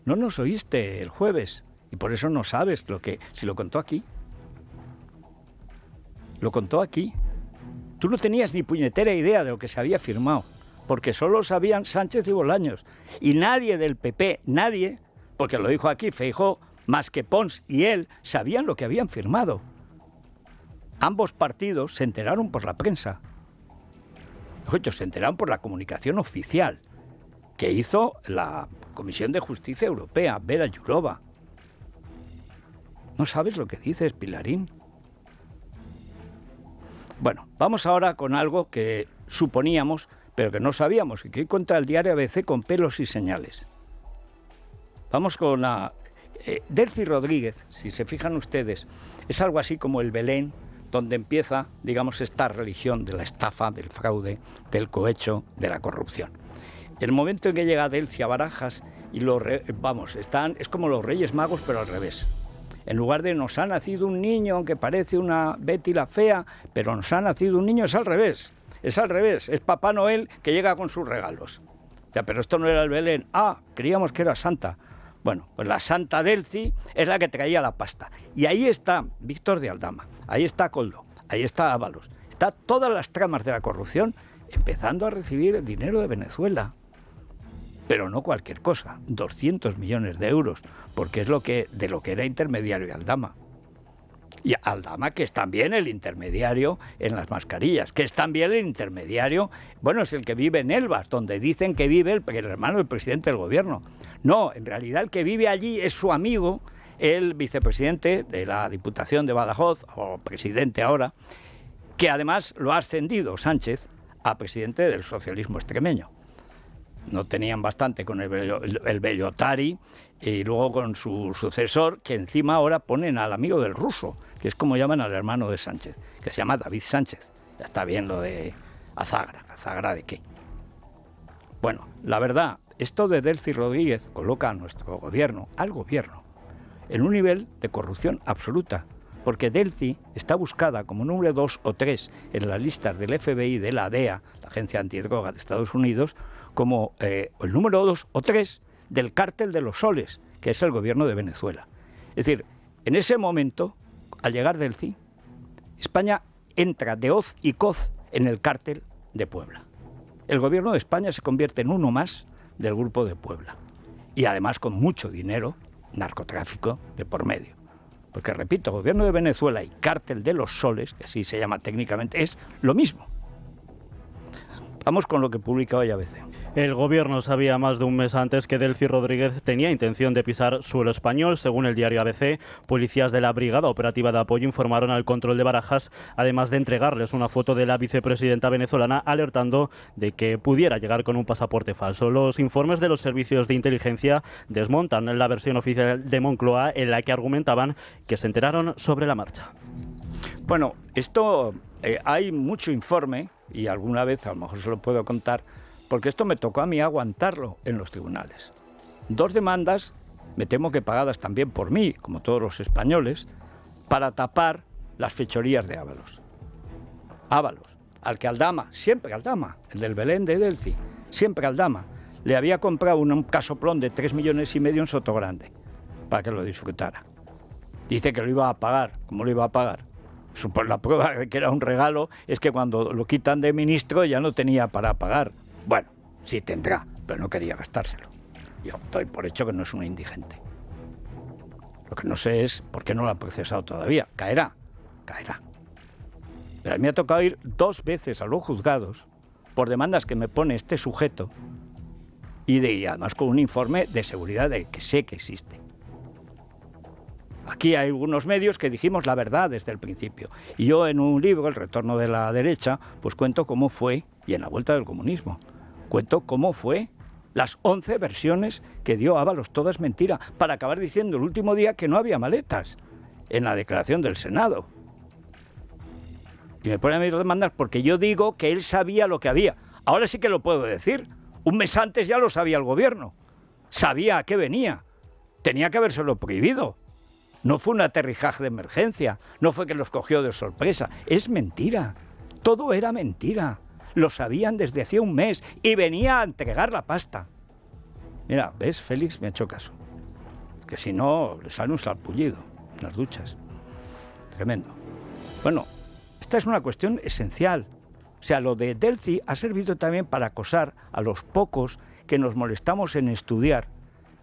No nos oíste el jueves, y por eso no sabes lo que... Si lo contó aquí. Lo contó aquí. Tú no tenías ni puñetera idea de lo que se había firmado, porque solo sabían Sánchez y Bolaños. Y nadie del PP, nadie, porque lo dijo aquí Feijóo, más que Pons y él, sabían lo que habían firmado. Ambos partidos se enteraron por la prensa. Se enteraron por la comunicación oficial que hizo la Comisión de Justicia Europea, Vera Jourova. ¿No sabes lo que dices, Pilarín? Bueno, vamos ahora con algo que suponíamos, pero que no sabíamos, y que hoy cuenta el diario ABC con pelos y señales. Vamos con la... Delcy Rodríguez, si se fijan ustedes, es algo así como el Belén, donde empieza, digamos, esta religión de la estafa, del fraude, del cohecho, de la corrupción. El momento en que llega Delcy a Barajas y es como los Reyes Magos, pero al revés. En lugar de nos ha nacido un niño, aunque parece una Betty la Fea, pero nos ha nacido un niño, es al revés. Es al revés, es Papá Noel que llega con sus regalos. Pero esto no era el Belén. Creíamos que era Santa. Bueno, pues la Santa Delcy es la que traía la pasta. Y ahí está Víctor de Aldama, ahí está Koldo, ahí está Ábalos. Está todas las tramas de la corrupción empezando a recibir el dinero de Venezuela. Pero no cualquier cosa, 200 millones de euros, porque es de lo que era intermediario Aldama. Y Aldama, que es también el intermediario en las mascarillas, que es también el intermediario, es el que vive en Elvas, donde dicen que vive el hermano del presidente del gobierno. No, en realidad el que vive allí es su amigo, el vicepresidente de la Diputación de Badajoz, o presidente ahora, que además lo ha ascendido Sánchez a presidente del socialismo extremeño. No tenían bastante con el Bellotari y luego con su sucesor, que encima ahora ponen al amigo del ruso, que es como llaman al hermano de Sánchez, que se llama David Sánchez. Ya está bien lo de Azagra. ¿Azagra de qué? Bueno, la verdad, esto de Delcy Rodríguez coloca a nuestro gobierno, al gobierno, en un nivel de corrupción absoluta, porque Delcy está buscada como número 2 o 3 en las listas del FBI y de la DEA, la Agencia Antidroga de Estados Unidos, como el número 2 o 3 del cártel de los soles, que es el gobierno de Venezuela. Es decir, en ese momento, al llegar Delcy, España entra de hoz y coz en el cártel de Puebla. El gobierno de España se convierte en uno más del grupo de Puebla. Y además con mucho dinero, narcotráfico de por medio. Porque, repito, gobierno de Venezuela y cártel de los soles, que así se llama técnicamente, es lo mismo. Vamos con lo que publica hoy ABC. El gobierno sabía más de un mes antes que Delcy Rodríguez tenía intención de pisar suelo español. Según el diario ABC, policías de la Brigada Operativa de Apoyo informaron al control de Barajas, además de entregarles una foto de la vicepresidenta venezolana, alertando de que pudiera llegar con un pasaporte falso. Los informes de los servicios de inteligencia desmontan la versión oficial de Moncloa, en la que argumentaban que se enteraron sobre la marcha. Bueno, esto hay mucho informe, y alguna vez a lo mejor se lo puedo contar, porque esto me tocó a mí aguantarlo en los tribunales. 2 demandas, me temo que pagadas también por mí, como todos los españoles, para tapar las fechorías de Ábalos. Ábalos, al que Aldama, siempre Aldama, el del Belén de Delcy, siempre Aldama, le había comprado un casoplón de 3,5 millones en Sotogrande, para que lo disfrutara. Dice que lo iba a pagar. ¿Cómo lo iba a pagar? Pues la prueba de que era un regalo es que cuando lo quitan de ministro ya no tenía para pagar. Bueno, sí tendrá, pero no quería gastárselo. Yo doy por hecho que no es un indigente. Lo que no sé es por qué no lo ha procesado todavía. Caerá. Pero a mí me ha tocado ir 2 veces a los juzgados por demandas que me pone este sujeto y además con un informe de seguridad de que sé que existe. Aquí hay algunos medios que dijimos la verdad desde el principio. Y yo en un libro, El retorno de la derecha, pues cuento cómo fue, y en la vuelta del comunismo, cuento cómo fue las 11 versiones que dio Ábalos, todas mentira, para acabar diciendo el último día que no había maletas en la declaración del Senado. Y me ponen a mí a demandar porque yo digo que él sabía lo que había. Ahora sí que lo puedo decir. Un mes antes ya lo sabía el gobierno. Sabía a qué venía. Tenía que habérselo prohibido. No fue un aterrizaje de emergencia. No fue que los cogió de sorpresa. Es mentira. Todo era mentira. Lo sabían desde hacía un mes y venía a entregar la pasta. Mira, ¿ves? Félix me ha hecho caso. Que si no, le sale un salpullido en las duchas. Tremendo. Bueno, esta es una cuestión esencial. O sea, lo de Delcy ha servido también para acosar a los pocos que nos molestamos en estudiar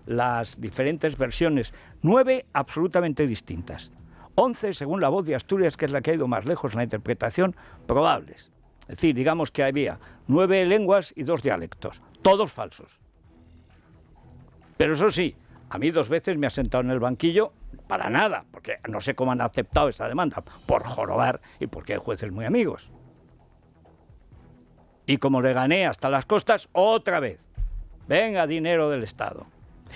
las diferentes versiones, 9 absolutamente distintas. 11, según La Voz de Asturias, que es la que ha ido más lejos en la interpretación, probables. Es decir, digamos que había 9 lenguas y 2 dialectos, todos falsos. Pero eso sí, a mí 2 veces me ha sentado en el banquillo para nada, porque no sé cómo han aceptado esa demanda, por jorobar y porque hay jueces muy amigos. Y como le gané hasta las costas, otra vez. Venga, dinero del Estado.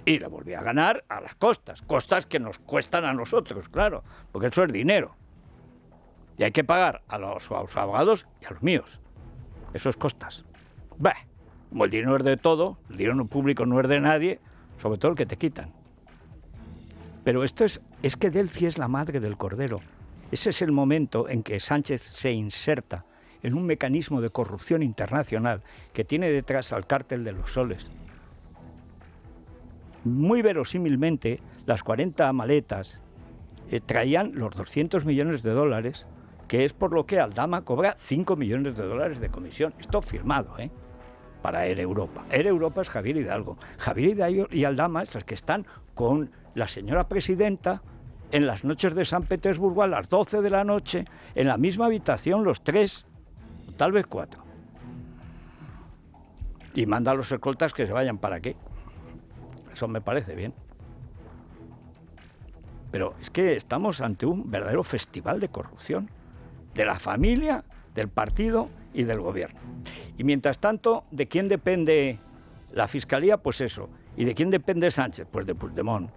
Y le volví a ganar a las costas. Costas que nos cuestan a nosotros, claro, porque eso es dinero. Y hay que pagar a los abogados y a los míos. Eso es costas. Bah, como el dinero es de todo, el dinero público no es de nadie, sobre todo el que te quitan. Pero esto es que Delcy es la madre del cordero. Ese es el momento en que Sánchez se inserta en un mecanismo de corrupción internacional que tiene detrás al cártel de los soles. Muy verosímilmente, las 40 maletas traían los 200 millones de dólares, que es por lo que Aldama cobra 5 millones de dólares de comisión. Esto firmado, para Air Europa. Air Europa es Javier Hidalgo. Javier Hidalgo y Aldama es las que están con la señora presidenta en las noches de San Petersburgo a las 12 de la noche, en la misma habitación los 3, tal vez 4. Y manda a los escoltas que se vayan para qué. Eso me parece bien. Pero es que estamos ante un verdadero festival de corrupción de la familia, del partido y del gobierno. Y mientras tanto, ¿de quién depende la Fiscalía? Pues eso. ¿Y de quién depende Sánchez? Pues de Puigdemont.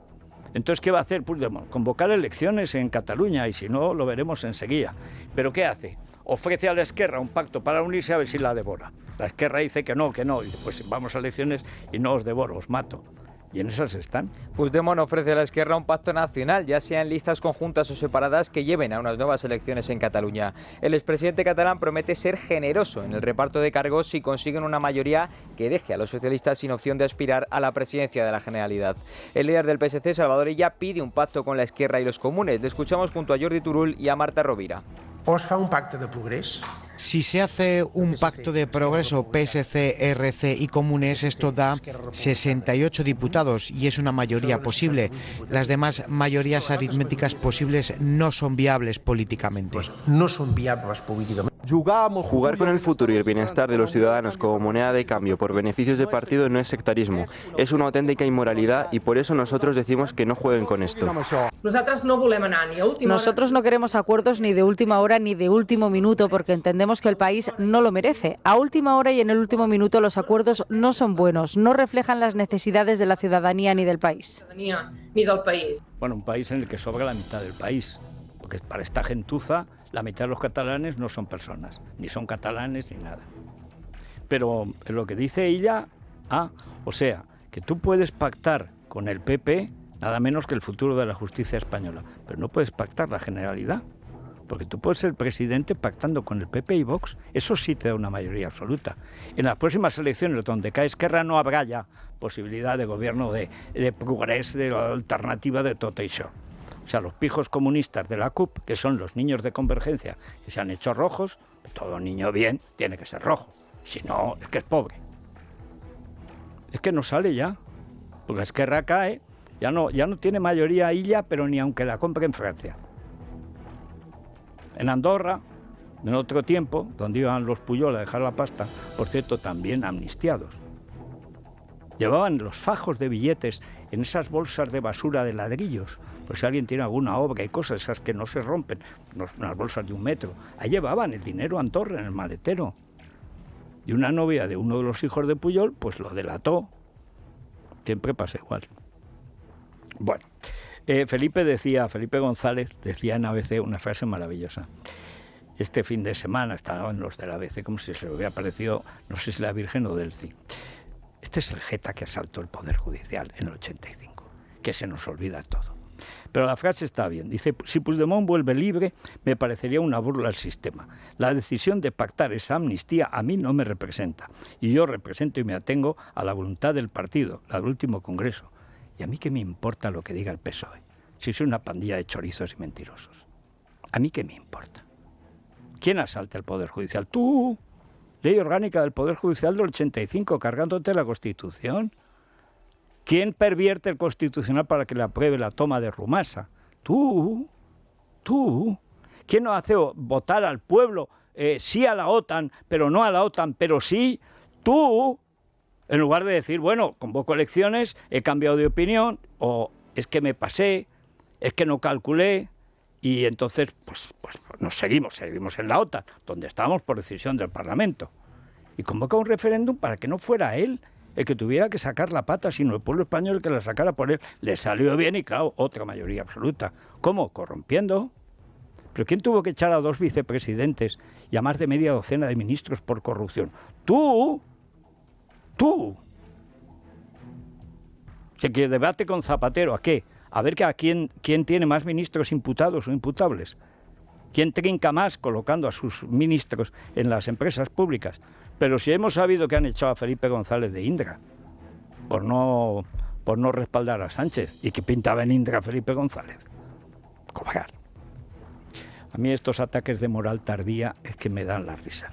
Entonces, ¿qué va a hacer Puigdemont? Convocar elecciones en Cataluña, y si no, lo veremos enseguida. ¿Pero qué hace? Ofrece a la Esquerra un pacto para unirse a ver si la devora. La Esquerra dice que no, y pues vamos a elecciones y no os devoro, os mato. Y en esas están. Puigdemont ofrece a la Esquerra un pacto nacional, ya sea en listas conjuntas o separadas, que lleven a unas nuevas elecciones en Cataluña. El expresidente catalán promete ser generoso en el reparto de cargos si consiguen una mayoría que deje a los socialistas sin opción de aspirar a la presidencia de la Generalidad. El líder del PSC, Salvador Illa, pide un pacto con la Esquerra y los comunes. Le escuchamos junto a Jordi Turull y a Marta Rovira. ¿Os fa un pacte de progrés? Si se hace un pacto de progreso PSC, RC y Comunes, esto da 68 diputados y es una mayoría posible. Las demás mayorías aritméticas posibles no son viables políticamente. No son viables políticamente. Jugar con el futuro y el bienestar de los ciudadanos como moneda de cambio por beneficios de partido no es sectarismo, es una auténtica inmoralidad y por eso nosotros decimos que no jueguen con esto. Nosotros no queremos acuerdos ni de última hora ni de último minuto porque entendemos que el país no lo merece. A última hora y en el último minuto los acuerdos no son buenos, no reflejan las necesidades de la ciudadanía ni del país. Bueno, un país en el que sobra la mitad del país, porque para esta gentuza la mitad de los catalanes no son personas, ni son catalanes ni nada. Pero lo que dice ella, o sea, que tú puedes pactar con el PP nada menos que el futuro de la justicia española, pero no puedes pactar la Generalidad, porque tú puedes ser presidente pactando con el PP y Vox, eso sí te da una mayoría absoluta. En las próximas elecciones donde cae Esquerra no habrá ya posibilidad de gobierno de progrés, de alternativa de tot això. O sea, los pijos comunistas de la CUP, que son los niños de Convergencia, que se han hecho rojos, todo niño bien tiene que ser rojo, si no, es que es pobre. Es que no sale ya, porque Esquerra cae, ya no tiene mayoría Illa, pero ni aunque la compre en Francia. En Andorra, en otro tiempo, donde iban los Puyol a dejar la pasta, por cierto, también amnistiados. Llevaban los fajos de billetes en esas bolsas de basura de ladrillos, pues si alguien tiene alguna obra y cosas esas que no se rompen, unas bolsas de 1 metro, ahí llevaban el dinero a Andorra en el maletero. Y una novia de uno de los hijos de Puyol, pues lo delató. Siempre pasa igual. Bueno, Felipe González decía en ABC una frase maravillosa. Este fin de semana estaban los del ABC como si se le hubiera parecido, no sé si la Virgen o Delci. Este es el jeta que asaltó el Poder Judicial en el 85, que se nos olvida todo. Pero la frase está bien. Dice, si Puigdemont vuelve libre, me parecería una burla al sistema. La decisión de pactar esa amnistía a mí no me representa. Y yo represento y me atengo a la voluntad del partido, la del último congreso. ¿Y a mí qué me importa lo que diga el PSOE? Si soy una pandilla de chorizos y mentirosos. ¿A mí qué me importa? ¿Quién asalta el Poder Judicial? Tú. Ley orgánica del Poder Judicial del 85, cargándote la Constitución. ¿Quién pervierte el Constitucional para que le apruebe la toma de Rumasa? Tú. ¿Quién no hace votar al pueblo sí a la OTAN, pero no a la OTAN, pero sí? Tú. En lugar de decir, bueno, convoco elecciones, he cambiado de opinión, o es que me pasé, es que no calculé, y entonces pues nos seguimos en la OTAN, donde estábamos por decisión del Parlamento. Y convoca un referéndum para que no fuera él el que tuviera que sacar la pata, sino el pueblo español el que la sacara por él. Le salió bien y claro, otra mayoría absoluta. ¿Cómo? Corrompiendo. ¿Pero quién tuvo que echar a 2 vicepresidentes y a más de media docena de ministros por corrupción? ¡Tú! Se que debate con Zapatero, ¿a qué? A ver quién tiene más ministros imputados o imputables. ¿Quién trinca más colocando a sus ministros en las empresas públicas? Pero si hemos sabido que han echado a Felipe González de Indra por no respaldar a Sánchez, y que pintaba en Indra Felipe González. Cobrar. A mí estos ataques de moral tardía es que me dan la risa.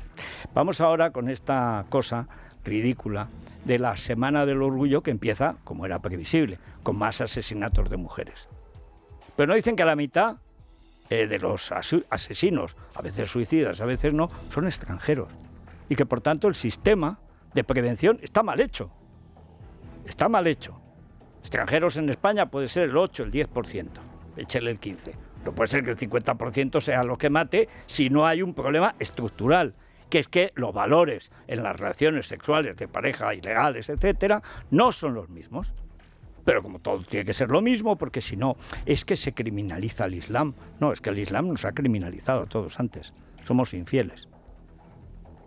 Vamos ahora con esta cosa ridícula de la Semana del Orgullo, que empieza, como era previsible, con más asesinatos de mujeres. Pero no dicen que la mitad de los asesinos, a veces suicidas, a veces no, son extranjeros. Y que por tanto el sistema de prevención está mal hecho. Está mal hecho. Extranjeros en España puede ser el 8, el 10%, échale el 15%. No puede ser que el 50% sea lo que mate si no hay un problema estructural. que es que los valores en las relaciones sexuales de pareja ilegales, etcétera, no son los mismos. Pero como todo tiene que ser lo mismo, porque si no, es que se criminaliza el Islam. No, es que el Islam nos ha criminalizado a todos antes. Somos infieles.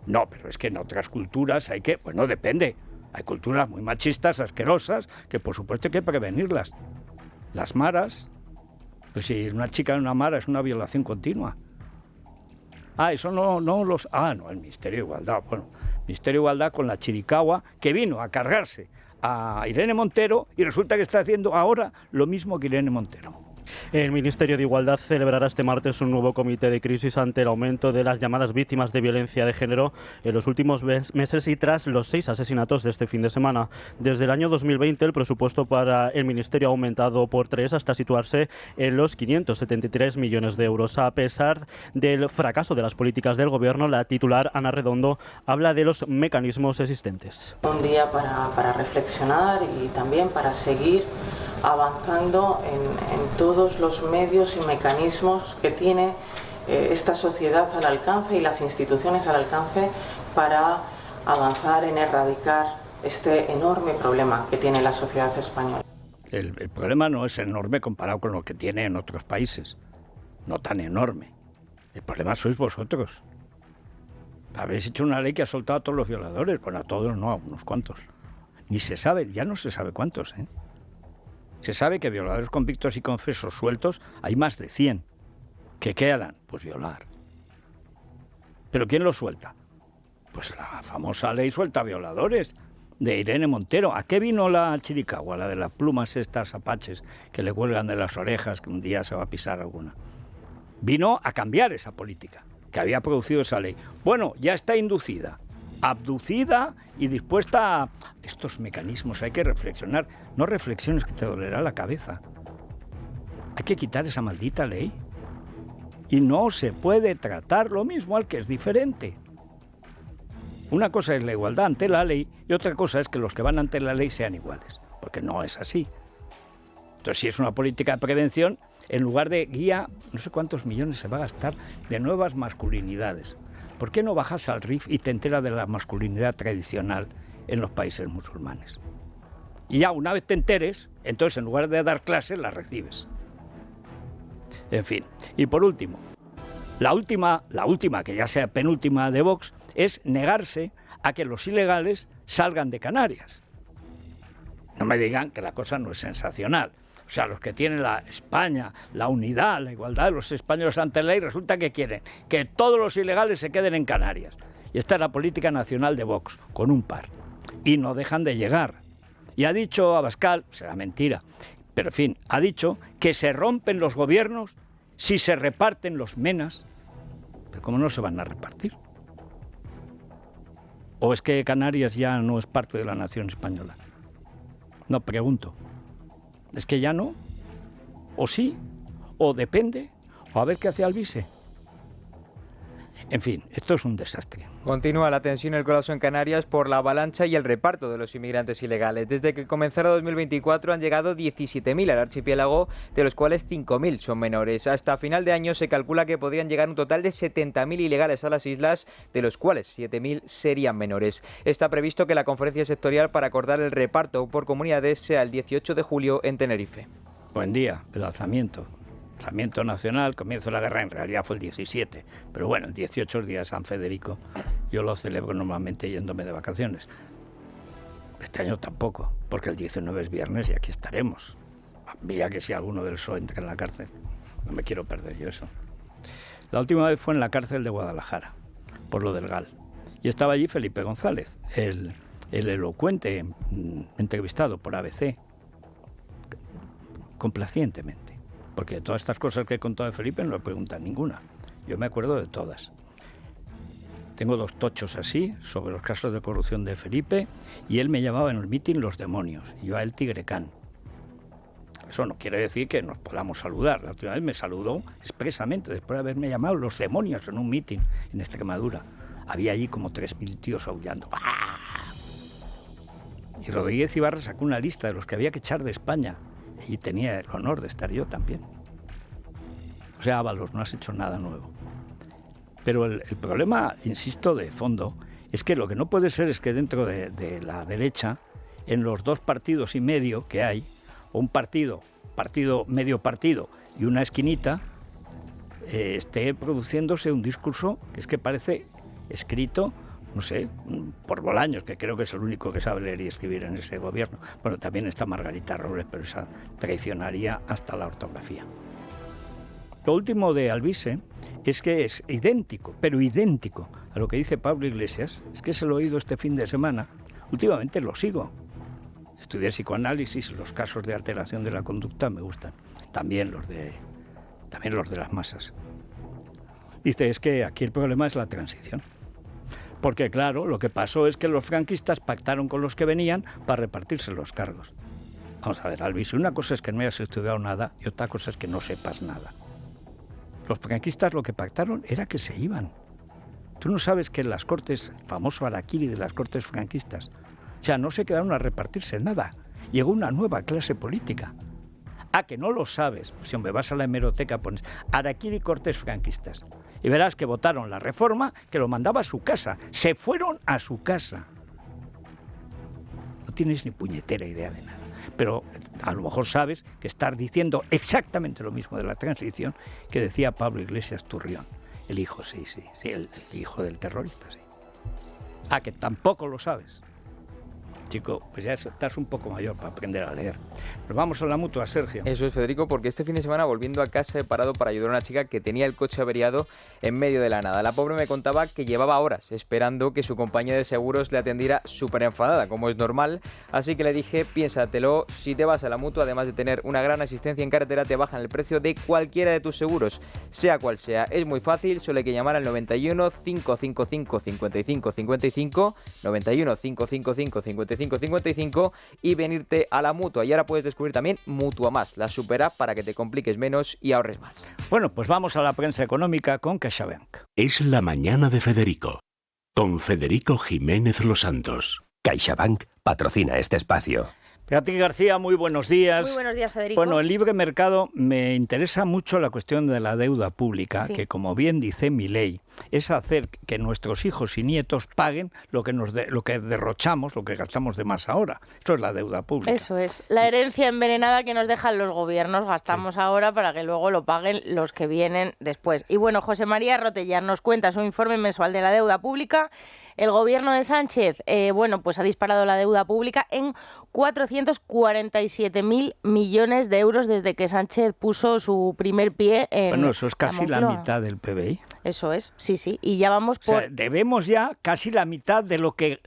No, pero es que en otras culturas hay que... Pues no, depende. Hay culturas muy machistas, asquerosas, que por supuesto hay que prevenirlas. Las maras... Pues si una chica en una mara es una violación continua. Eso no los... no, el Ministerio de Igualdad. Bueno, el Ministerio de Igualdad con la Chiricahua, que vino a cargarse a Irene Montero y resulta que está haciendo ahora lo mismo que Irene Montero. El Ministerio de Igualdad celebrará este martes un nuevo comité de crisis ante el aumento de las llamadas víctimas de violencia de género en los últimos meses y tras los 6 asesinatos de este fin de semana. Desde el año 2020 el presupuesto para el Ministerio ha aumentado por 3 hasta situarse en los 573 millones de euros. A pesar del fracaso de las políticas del Gobierno, la titular Ana Redondo habla de los mecanismos existentes. Un día para reflexionar y también para seguir avanzando en todos los medios y mecanismos que tiene esta sociedad al alcance y las instituciones al alcance para avanzar en erradicar este enorme problema que tiene la sociedad española. El problema no es enorme comparado con lo que tiene en otros países, no tan enorme. El problema sois vosotros. Habéis hecho una ley que ha soltado a todos los violadores, bueno, a todos no, a unos cuantos. Ni se sabe, ya no se sabe cuántos, ¿eh? Se sabe que violadores convictos y confesos sueltos hay más de 100. ¿Qué quedan? Pues violar. ¿Pero quién los suelta? Pues la famosa ley suelta violadores de Irene Montero. ¿A qué vino la Chiricahua, la de las plumas estas apaches que le cuelgan de las orejas, que un día se va a pisar alguna? Vino a cambiar esa política que había producido esa ley. Bueno, ya está inducida, abducida y dispuesta a estos mecanismos. Hay que reflexionar. No reflexiones que te dolerá la cabeza. Hay que quitar esa maldita ley. Y no se puede tratar lo mismo al que es diferente. Una cosa es la igualdad ante la ley y otra cosa es que los que van ante la ley sean iguales. Porque no es así. Entonces, si es una política de prevención, en lugar de guía, no sé cuántos millones se va a gastar de nuevas masculinidades. ¿Por qué no bajas al RIF y te enteras de la masculinidad tradicional en los países musulmanes? Y ya una vez te enteres, entonces en lugar de dar clases, las recibes. En fin, y por último, la última, que ya sea penúltima de Vox, es negarse a que los ilegales salgan de Canarias. No me digan que la cosa no es sensacional. O sea, los que tienen la España, la unidad, la igualdad de los españoles ante la ley, resulta que quieren que todos los ilegales se queden en Canarias. Y esta es la política nacional de Vox, con un par. Y no dejan de llegar. Y ha dicho Abascal, será mentira, pero en fin, ha dicho que se rompen los gobiernos si se reparten los menas. ¿Pero cómo no se van a repartir? ¿O es que Canarias ya no es parte de la nación española? No, pregunto. ¿Es que ya no? ¿O sí? ¿O depende? ¿O a ver qué hace Alvise? En fin, esto es un desastre. Continúa la tensión y el colapso en Canarias por la avalancha y el reparto de los inmigrantes ilegales. Desde que comenzara 2024 han llegado 17.000 al archipiélago, de los cuales 5.000 son menores. Hasta final de año se calcula que podrían llegar un total de 70.000 ilegales a las islas, de los cuales 7.000 serían menores. Está previsto que la conferencia sectorial para acordar el reparto por comunidades sea el 18 de julio en Tenerife. Buen día, el alzamiento nacional, comienzo de la guerra, en realidad fue el 17, pero bueno, el 18 es el día de San Federico, yo lo celebro normalmente yéndome de vacaciones. Este año tampoco, porque el 19 es viernes y aquí estaremos. Mira que si alguno del PSOE entra en la cárcel, no me quiero perder yo eso. La última vez fue en la cárcel de Guadalajara, por lo del GAL, y estaba allí Felipe González, el elocuente entrevistado por ABC, complacientemente. Porque de todas estas cosas que he contado de Felipe no le preguntan ninguna. Yo me acuerdo de todas. Tengo 2 tochos así sobre los casos de corrupción de Felipe y él me llamaba en el mitin los demonios y yo a él Tigrecán. Eso no quiere decir que nos podamos saludar. La última vez me saludó expresamente después de haberme llamado los demonios en un mitin en Extremadura. Había allí como 3.000 tíos aullando. ¡Ah! Y Rodríguez Ibarra sacó una lista de los que había que echar de España. Y tenía el honor de estar yo también. O sea, Ábalos, no has hecho nada nuevo. Pero el problema, insisto, de fondo, es que lo que no puede ser es que dentro de la derecha, en los 2 partidos y medio que hay, o un partido, medio partido y una esquinita, esté produciéndose un discurso que es que parece escrito, no sé, por Bolaños, que creo que es el único que sabe leer y escribir en ese gobierno. Bueno, también está Margarita Robles, pero esa traicionaría hasta la ortografía. Lo último de Alvise es que es idéntico, pero idéntico a lo que dice Pablo Iglesias. Es que se lo he oído este fin de semana. Últimamente lo sigo. Estudié psicoanálisis, los casos de alteración de la conducta me gustan. También los de las masas. Dice, es que aquí el problema es la transición. Porque claro, lo que pasó es que los franquistas pactaron con los que venían para repartirse los cargos. Vamos a ver, Alvise, una cosa es que no hayas estudiado nada y otra cosa es que no sepas nada. Los franquistas lo que pactaron era que se iban. Tú no sabes que en las cortes, el famoso harakiri de las cortes franquistas, o sea, no se quedaron a repartirse nada. Llegó una nueva clase política. Ah, que no lo sabes. Pues si hombre, vas a la hemeroteca, pones harakiri cortes franquistas. Y verás que votaron la reforma que lo mandaba a su casa. Se fueron a su casa. No tienes ni puñetera idea de nada. Pero a lo mejor sabes que estás diciendo exactamente lo mismo de la transición que decía Pablo Iglesias Turrión. El hijo, sí, el hijo del terrorista, sí. Ah, que tampoco lo sabes. Chico, pues ya estás un poco mayor para aprender a leer. Pero vamos a la mutua, Sergio. Eso es, Federico, porque este fin de semana, volviendo a casa, he parado para ayudar a una chica que tenía el coche averiado en medio de la nada. La pobre me contaba que llevaba horas esperando que su compañía de seguros le atendiera súper enfadada, como es normal. Así que le dije, piénsatelo, si te vas a la mutua, además de tener una gran asistencia en carretera, te bajan el precio de cualquiera de tus seguros, sea cual sea. Es muy fácil, solo hay que llamar al 91 555 55 55, 91 555 55 55 y venirte a la mutua. Y ahora puedes descubrir también Mutua Más, la super app para que te compliques menos y ahorres más. Bueno, pues vamos a la prensa económica con CaixaBank. Es la mañana de Federico, con Federico Jiménez Los Santos. CaixaBank patrocina este espacio. Beatriz García, muy buenos días. Muy buenos días, Federico. Bueno, el libre mercado, me interesa mucho la cuestión de la deuda pública, sí, que como bien dice mi ley, es hacer que nuestros hijos y nietos paguen lo que derrochamos, lo que gastamos de más ahora. Eso es la deuda pública. Eso es, la herencia envenenada que nos dejan los gobiernos, gastamos ahora para que luego lo paguen los que vienen después. Y bueno, José María Rotellar nos cuenta su informe mensual de la deuda pública. El gobierno de Sánchez, pues ha disparado la deuda pública en 447.000 millones de euros desde que Sánchez puso su primer pie en Bueno, eso es casi la mitad del PBI. Eso es, sí, y ya vamos por... O sea, debemos ya casi la mitad de lo que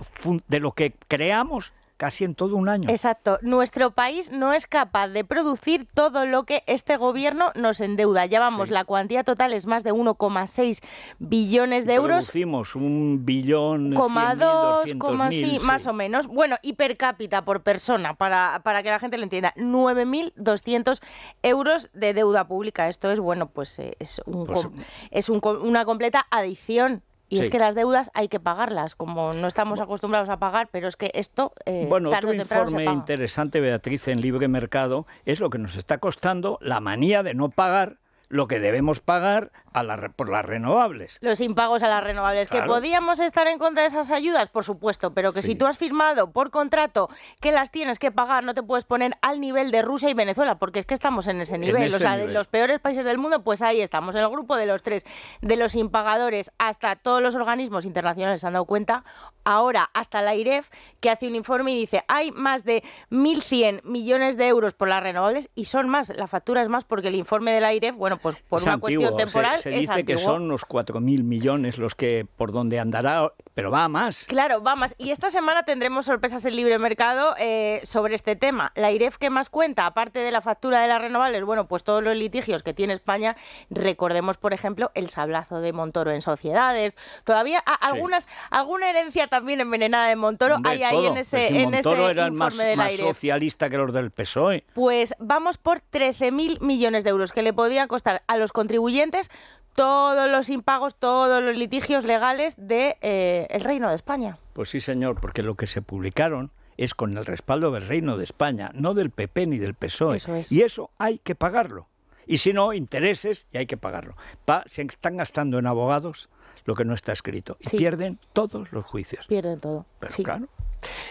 creamos casi en todo un año. Exacto. Nuestro país no es capaz de producir todo lo que este gobierno nos endeuda. Ya vamos, sí, la cuantía total es más de 1,6 billones de euros. Producimos 1.200.000, sí, más o menos. Bueno, y per cápita por persona, para que la gente lo entienda, 9.200 euros de deuda pública. Esto es, una completa adicción. Y es que las deudas hay que pagarlas, como no estamos acostumbrados a pagar, pero es que esto bueno, tarde otro o temprano informe se paga. Interesante, Beatriz, en Libre Mercado, es lo que nos está costando la manía de no pagar lo que debemos pagar por las renovables. Los impagos a las renovables. Claro. ¿Que podíamos estar en contra de esas ayudas? Por supuesto, pero que sí, si tú has firmado por contrato que las tienes que pagar, no te puedes poner al nivel de Rusia y Venezuela, porque es que estamos en ese nivel. De los peores países del mundo, pues ahí estamos, en el grupo de los 3, de los impagadores. Hasta todos los organismos internacionales se han dado cuenta, ahora hasta la AIREF, que hace un informe y dice, hay más de 1.100 millones de euros por las renovables, y son más, la factura es más, porque el informe de la AIREF, pues por es una antiguo, cuestión temporal, se dice antiguo. Que son unos 4.000 millones los que por donde andará, pero va a más. Claro, va más. Y esta semana tendremos sorpresas en Libre Mercado sobre este tema. La AIREF, ¿qué más cuenta? Aparte de la factura de las renovables, pues todos los litigios que tiene España. Recordemos, por ejemplo, el sablazo de Montoro en sociedades. Todavía alguna herencia también envenenada de Montoro. Hombre, hay ahí en ese Montoro era informe de la AIREF. Más socialista que los del PSOE. Pues vamos por 13.000 millones de euros que le podían costar a los contribuyentes todos los impagos, todos los litigios legales de el Reino de España. Pues sí, señor, porque lo que se publicaron es con el respaldo del Reino de España, no del PP ni del PSOE. Eso es. Y eso hay que pagarlo. Y si no, intereses y hay que pagarlo. Se están gastando en abogados lo que no está escrito. Y pierden todos los juicios. Pierden todo. Pero claro.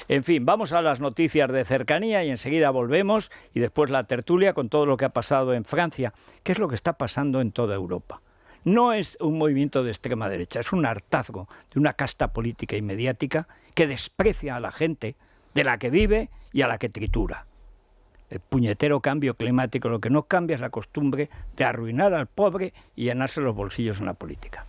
En fin, vamos a las noticias de cercanía y enseguida volvemos y después la tertulia con todo lo que ha pasado en Francia. ¿Qué es lo que está pasando en toda Europa? No es un movimiento de extrema derecha, es un hartazgo de una casta política y mediática que desprecia a la gente de la que vive y a la que tritura. El puñetero cambio climático lo que no cambia es la costumbre de arruinar al pobre y llenarse los bolsillos en la política.